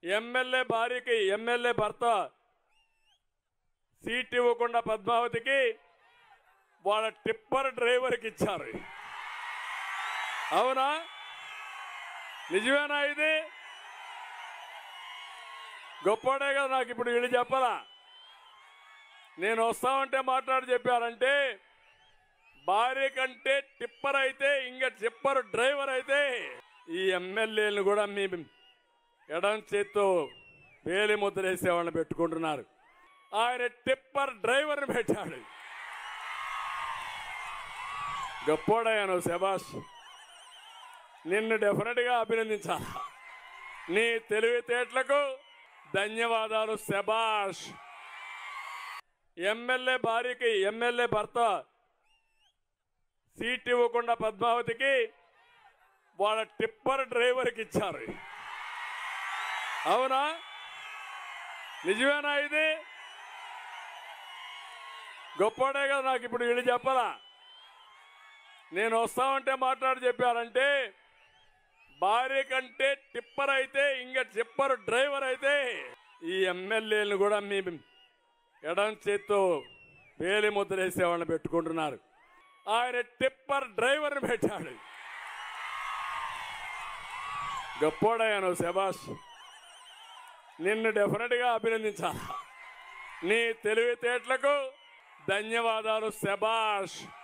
MLA భార్యకి MLA భర్త seat ఇవ్వకుండా పద్మావతికి వాళ్ళ టిప్పర్ డ్రైవర్కి ఇచ్చారు. అవునా? నిజమేనా? ఇది గొప్పడే కదా. నాకు ఇప్పుడు వీళ్ళు చెప్పాలా? నేను వస్తామంటే మాట్లాడి చెప్పారంటే భార్య కంటే టిప్పర్ అయితే ఇంకా టిప్పర్ డ్రైవర్ అయితే ఈ ఎమ్మెల్యేలను కూడా మీ ఎడం చేత్తో వేలి ముద్రేసేవాళ్ళని పెట్టుకుంటున్నారు. ఆయన టిప్పర్ డ్రైవర్ని పెట్టాడు. గొప్పోడయ్యాను. శభాష్. నిన్ను డెఫినెట్గా అభినందించాలి. నీ తెలివితేటలకు ధన్యవాదాలు. శభాష్. ఎమ్మెల్యే భార్యకి ఎమ్మెల్యే భర్త సీట్ ఇవ్వకుండా పద్మావతికి వాళ్ళ టిప్పర్ డ్రైవర్కి ఇచ్చారు. అవునా? నిజమేనా? ఇది గొప్పడే కదా. నాకు ఇప్పుడు వీళ్ళు చెప్పాలా? నేను వస్తామంటే మాట్లాడి చెప్పారంటే భార్య కంటే టిప్పర్ అయితే ఇంకా టిప్పర్ డ్రైవర్ అయితే ఈ ఎమ్మెల్యేలను కూడా మీ ఎడం చేత్తో వేలి ముద్రేసేవాళ్ళని పెట్టుకుంటున్నారు. ఆయన టిప్పర్ డ్రైవర్ని పెట్టాడు. గొప్పోడయ్యాను. శభాష్. నిన్ను డెఫినెట్గా అభినందించాలి. నీ తెలివితేటలకు ధన్యవాదాలు. శభాష్.